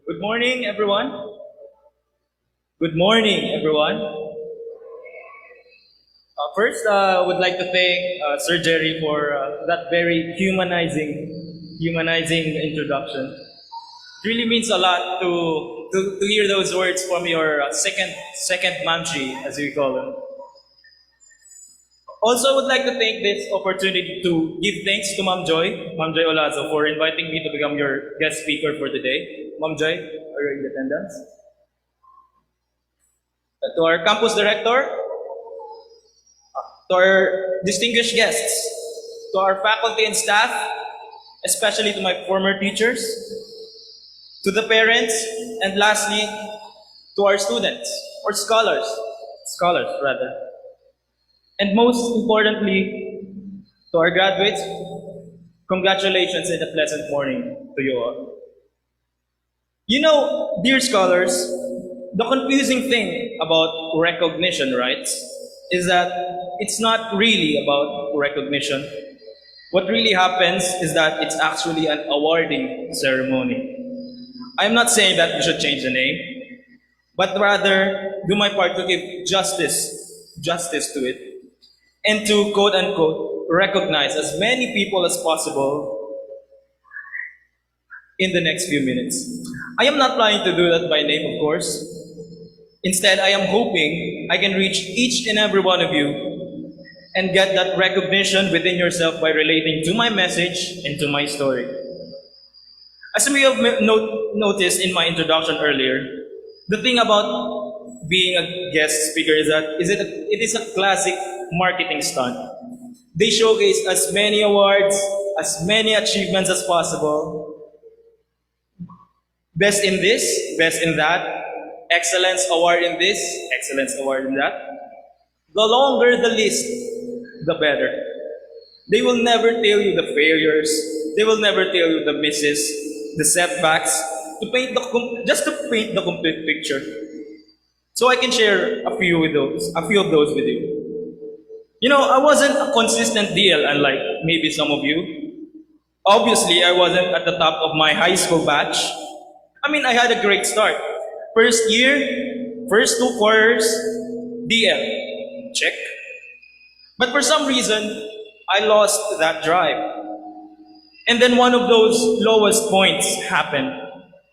Good morning, everyone. Good morning, everyone. First, I would like to thank Sir Jerry for that very humanizing introduction. It really means a lot to hear those words from your second mamshi, as we call him. Also, I would like to take this opportunity to give thanks to Ma'am Joy Olazo, for inviting me to become your guest speaker for today. Ma'am Joy, are you in attendance? To our campus director, to our distinguished guests, to our faculty and staff, especially to my former teachers, to the parents, and lastly, to our students, or scholars rather. And most importantly, to our graduates, congratulations and a pleasant morning to you all. You know, dear scholars, the confusing thing about recognition, right, is that it's not really about recognition. What really happens is that it's actually an awarding ceremony. I'm not saying that we should change the name, but rather do my part to give justice to it, and to quote unquote recognize as many people as possible in the next few minutes. I am not planning to do that by name, of course. Instead, I am hoping I can reach each and every one of you and get that recognition within yourself by relating to my message and to my story. As you may have noticed in my introduction earlier, the thing about being a guest speaker is that it is a classic marketing stunt. They showcase as many awards, as many achievements as possible. Best in this, best in that, excellence award in this, excellence award in that. The longer the list, the better. They will never tell you the failures. They will never tell you the misses, the setbacks, just to paint the complete picture. So I can share a few of those with you. You know, I wasn't a consistent DL, unlike maybe some of you. Obviously, I wasn't at the top of my high school batch. I mean, I had a great start. First year, first 2 quarters, DL, check. But for some reason, I lost that drive. And then one of those lowest points happened.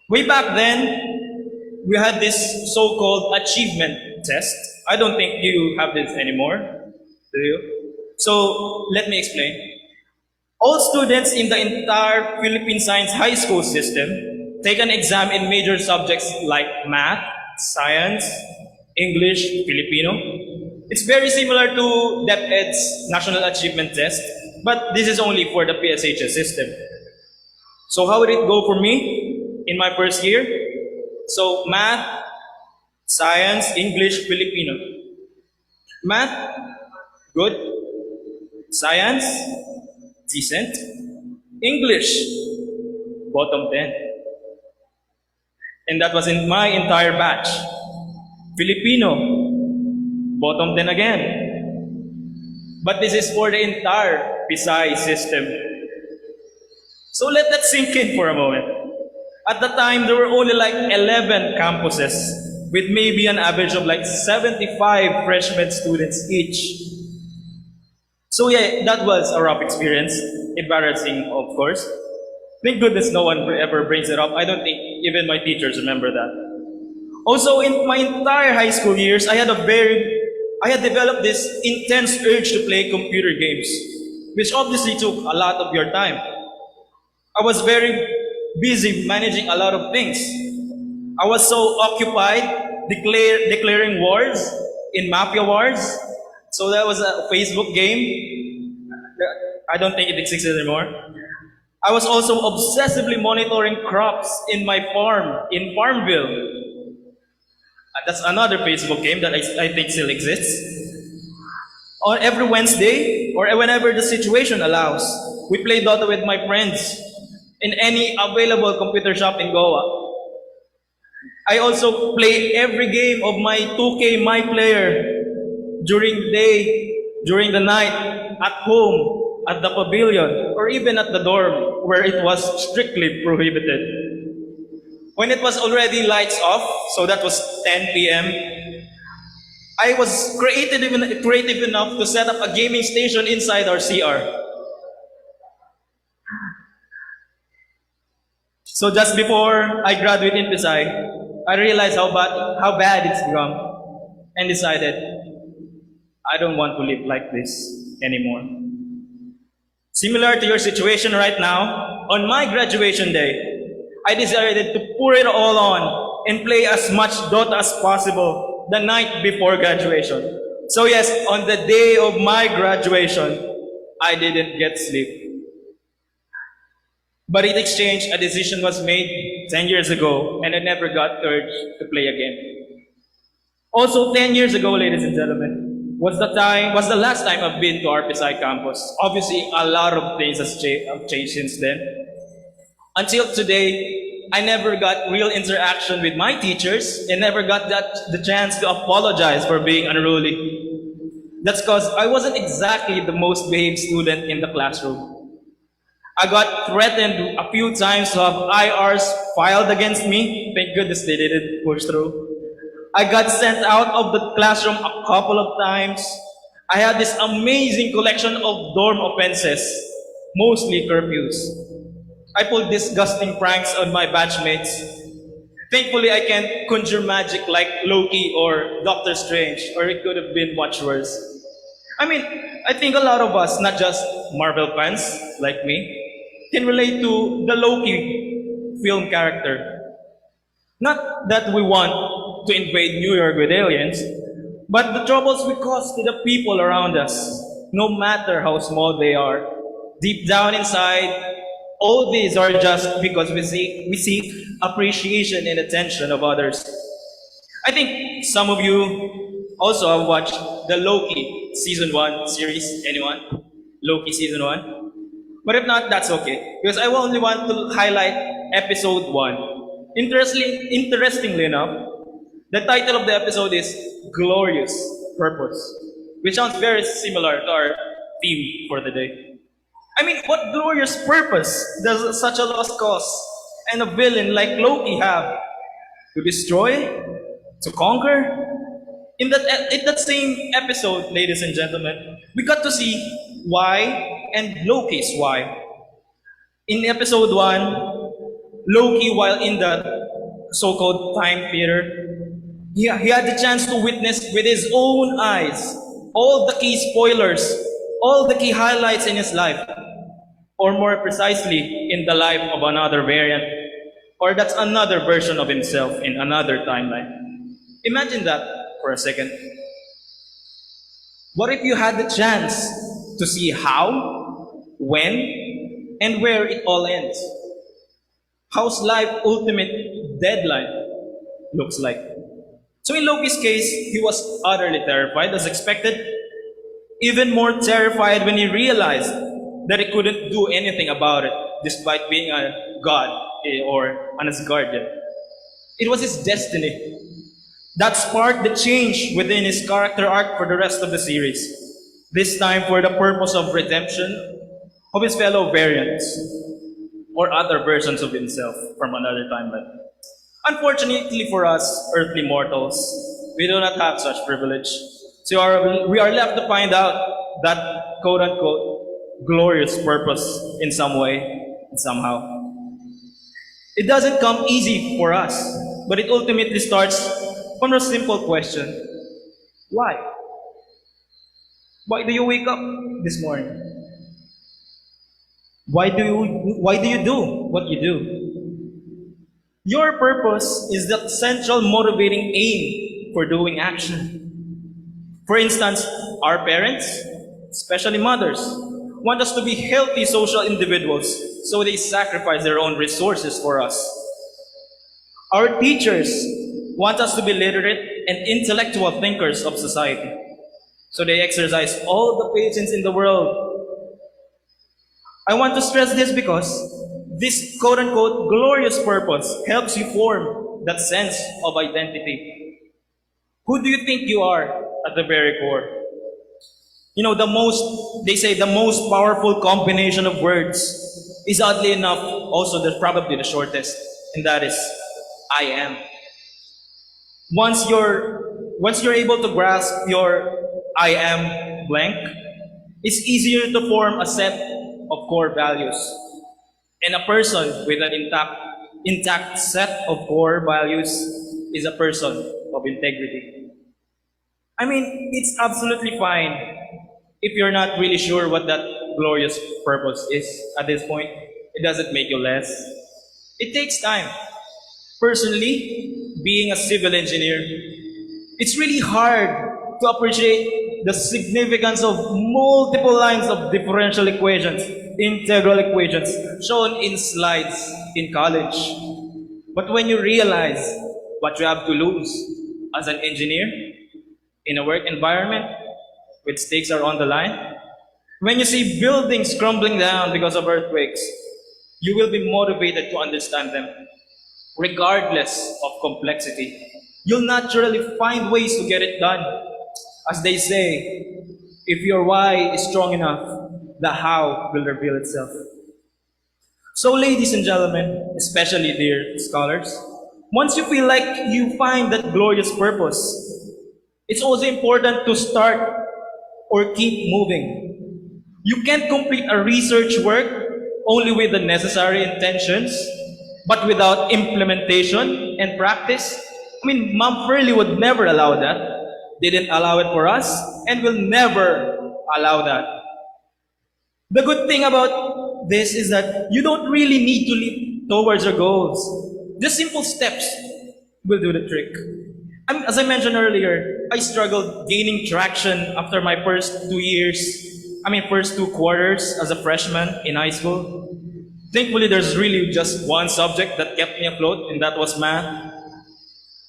Way back then, we had this so-called achievement test. I don't think you have this anymore, do you? So, let me explain. All students in the entire Philippine Science High School system take an exam in major subjects like math, science, English, Filipino. It's very similar to DepEd's National Achievement Test, but this is only for the PSHS system. So how would it go for me in my first year? So math, science, English, Filipino. Math, good. Science, decent. English, bottom 10. And that was in my entire batch. Filipino, bottom 10 again. But this is for the entire Pisay system. So let that sink in for a moment. At the time, there were only like 11 campuses with maybe an average of like 75 freshman students each. So yeah, that was a rough experience. Embarrassing, of course. Thank goodness no one ever brings it up. I don't think even my teachers remember that. Also, in my entire high school years, I had developed this intense urge to play computer games, which obviously took a lot of your time. I was very busy managing a lot of things. I was so occupied declaring wars in Mafia Wars. So that was a Facebook game. I don't think it exists anymore. I was also obsessively monitoring crops in my farm in Farmville. That's another Facebook game that I think still exists. On every Wednesday, or whenever the situation allows, we play Dota with my friends in any available computer shop in Goa. I also play every game of my 2K My Player during the day, during the night, at home, at the pavilion, or even at the dorm, where it was strictly prohibited. When it was already lights off, so that was 10 p.m., I was creative enough to set up a gaming station inside our CR. So just before I graduated in Pisay, I realized how bad it's become and decided I don't want to live like this anymore. Similar to your situation right now, on my graduation day, I decided to pour it all on and play as much Dota as possible the night before graduation. So yes, on the day of my graduation, I didn't get sleep. But in exchange, a decision was made 10 years ago, and I never got urged to play again. Also, 10 years ago, ladies and gentlemen, was the last time I've been to our Pisay campus. Obviously, a lot of things have changed since then. Until today, I never got real interaction with my teachers and never got the chance to apologize for being unruly. That's because I wasn't exactly the most behaved student in the classroom. I got threatened a few times to have IRs filed against me. Thank goodness they didn't push through. I got sent out of the classroom a couple of times. I had this amazing collection of dorm offenses, mostly curfews. I pulled disgusting pranks on my batchmates. Thankfully, I can't conjure magic like Loki or Doctor Strange, or it could have been much worse. I mean, I think a lot of us, not just Marvel fans like me, can relate to the Loki film character. Not that we want to invade New York with aliens, but the troubles we cause to the people around us, no matter how small they are. Deep down inside, all these are just because we seek appreciation and attention of others. I think some of you also have watched the Loki Season 1 series. Anyone? Loki Season 1? But if not, that's okay. Because I only want to highlight Episode 1. Interestingly enough, the title of the episode is Glorious Purpose, which sounds very similar to our theme for the day. I mean, what glorious purpose does such a lost cause and a villain like Loki have? To destroy? To conquer? In that same episode, ladies and gentlemen, we got to see why and Loki's why. In episode 1, Loki, while in the so-called time theater, he had the chance to witness with his own eyes all the key spoilers, all the key highlights in his life, or more precisely, in the life of another variant, or that's another version of himself in another timeline. Imagine that for a second. What if you had the chance to see how, when, and where it all ends? How's life ultimate deadline looks like? So in Loki's case, he was utterly terrified as expected, even more terrified when he realized that he couldn't do anything about it despite being a god or an Asgardian. It was his destiny. That sparked the change within his character arc for the rest of the series. This time for the purpose of redemption of his fellow variants or other versions of himself from another timeline. Unfortunately for us, earthly mortals, we do not have such privilege. So we are left to find out that quote-unquote glorious purpose in some way, somehow. It doesn't come easy for us, but it ultimately starts from a simple question. Why? Why do you wake up this morning? Why do you do what you do? Your purpose is the central motivating aim for doing action. For instance, our parents, especially mothers, want us to be healthy social individuals, so they sacrifice their own resources for us. Our teachers want us to be literate and intellectual thinkers of society, so they exercise all the patience in the world. I want to stress this because this quote-unquote glorious purpose helps you form that sense of identity. Who do you think you are at the very core? You know, they say the most powerful combination of words is oddly enough also probably the shortest, and that is I am. Once you're able to grasp your I am blank, it's easier to form a set of core values. And a person with an intact set of core values is a person of integrity. I mean, it's absolutely fine if you're not really sure what that glorious purpose is at this point. It doesn't make you less. It takes time. Personally, being a civil engineer, it's really hard to appreciate the significance of multiple lines of differential equations, integral equations, shown in slides in college. But when you realize what you have to lose as an engineer in a work environment with stakes are on the line, when you see buildings crumbling down because of earthquakes, you will be motivated to understand them, regardless of complexity. You'll naturally find ways to get it done. As they say, if your why is strong enough, the how will reveal itself. So, ladies and gentlemen, especially dear scholars, once you feel like you find that glorious purpose, it's also important to start or keep moving. You can't complete a research work only with the necessary intentions, but without implementation and practice. I mean, Mom Furley would never allow that. Didn't allow it for us, and will never allow that. The good thing about this is that you don't really need to leap towards your goals. Just simple steps will do the trick. As I mentioned earlier, I struggled gaining traction after my first 2 quarters as a freshman in high school. Thankfully, there's really just one subject that kept me afloat, and that was math.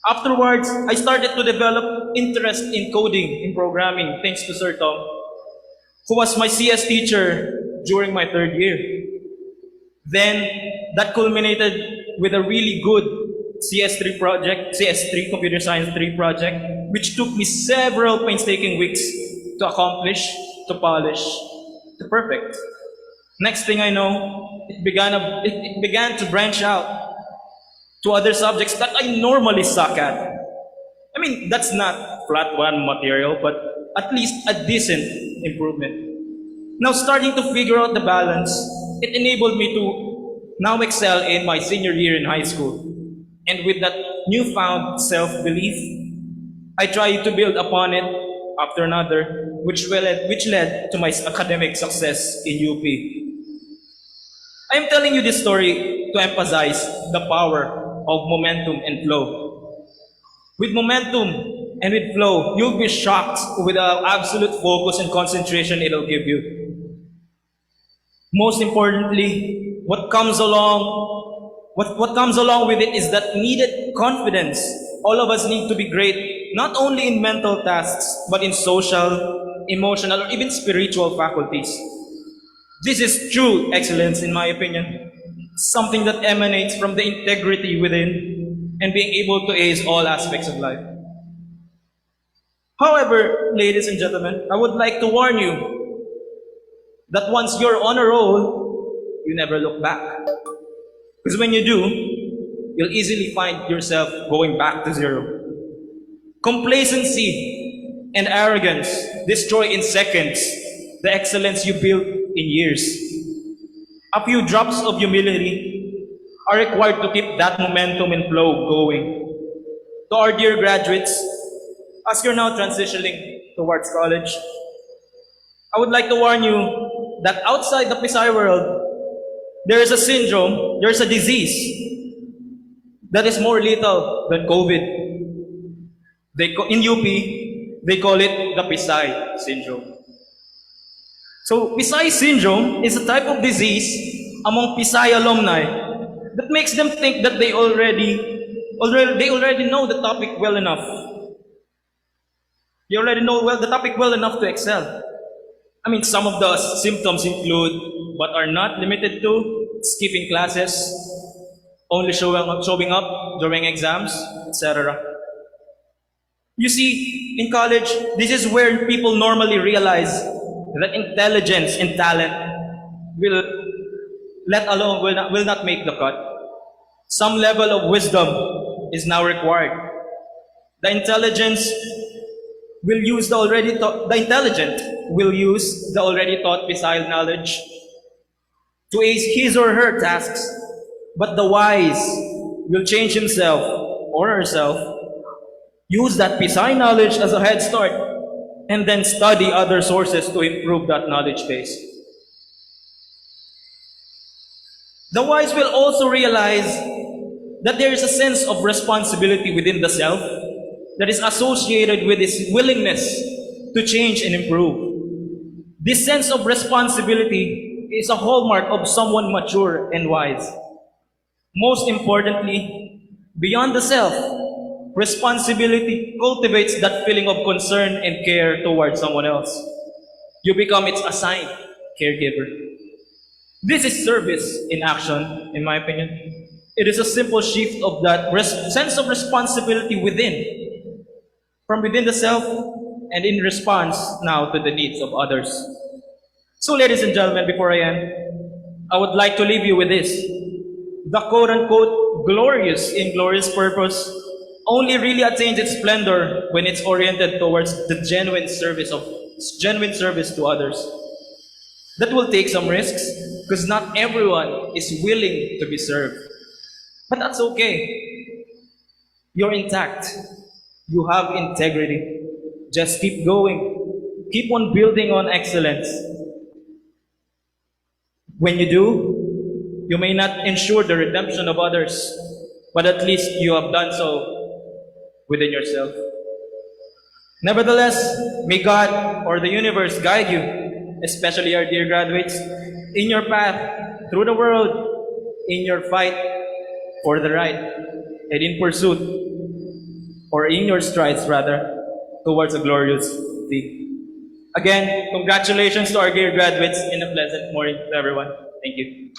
Afterwards, I started to develop interest in coding, in programming, thanks to Sir Tom, who was my CS teacher during my 3rd year. Then, that culminated with a really good CS3 Computer Science 3 project, which took me several painstaking weeks to accomplish, to polish, to perfect. Next thing I know, it began to branch out to other subjects that I normally suck at. I mean, that's not flat one material, but at least a decent improvement. Now, starting to figure out the balance, it enabled me to now excel in my senior year in high school. And with that newfound self-belief, I tried to build upon it after another, which led to my academic success in UP. I am telling you this story to emphasize the power of momentum and flow. With momentum and with flow, you'll be shocked with the absolute focus and concentration it'll give you. Most importantly, what comes along with it is that needed confidence. All of us need to be great, not only in mental tasks, but in social, emotional, or even spiritual faculties. This is true excellence, in my opinion. Something that emanates from the integrity within and being able to ace all aspects of life. However, ladies and gentlemen, I would like to warn you that once you're on a roll, you never look back. Because when you do, you'll easily find yourself going back to zero. Complacency and arrogance destroy in seconds the excellence you built in years. A few drops of humility are required to keep that momentum and flow going. To our dear graduates, as you're now transitioning towards college, I would like to warn you that outside the Pisay world, there is a syndrome, there is a disease that is more lethal than COVID. In UP, they call it the Pisay syndrome. So, Pisay syndrome is a type of disease among Pisay alumni that makes them think that they already know the topic well enough. They already know the topic well enough to excel. I mean, some of the symptoms include, but are not limited to, skipping classes, only showing up during exams, etc. You see, in college, this is where people normally realize that intelligence and talent will not make the cut. Some level of wisdom is now required. The intelligence will use the intelligent will use the already taught Pisay knowledge to ace his or her tasks, but the wise will change himself or herself, use that Pisay knowledge as a head start, and then study other sources to improve that knowledge base. The wise will also realize that there is a sense of responsibility within the self that is associated with his willingness to change and improve. This sense of responsibility is a hallmark of someone mature and wise. Most importantly, beyond the self, responsibility cultivates that feeling of concern and care towards someone else. You become its assigned caregiver. This is service in action, in my opinion. It is a simple shift of that sense of responsibility from within the self, and in response now to the needs of others. So, ladies and gentlemen, before I end, I would like to leave you with this. The quote-unquote glorious, inglorious purpose only really attains its splendor when it's oriented towards the genuine service to others. That will take some risks, because not everyone is willing to be served. But that's okay. You're intact. You have integrity. Just keep going. Keep on building on excellence. When you do, you may not ensure the redemption of others, but at least you have done so within yourself. Nevertheless, may God or the universe guide you, especially our dear graduates, in your path through the world, in your fight for the right, and in pursuit, or in your strides rather, towards a glorious thing. Again, congratulations to our dear graduates, and a pleasant morning to everyone. Thank you.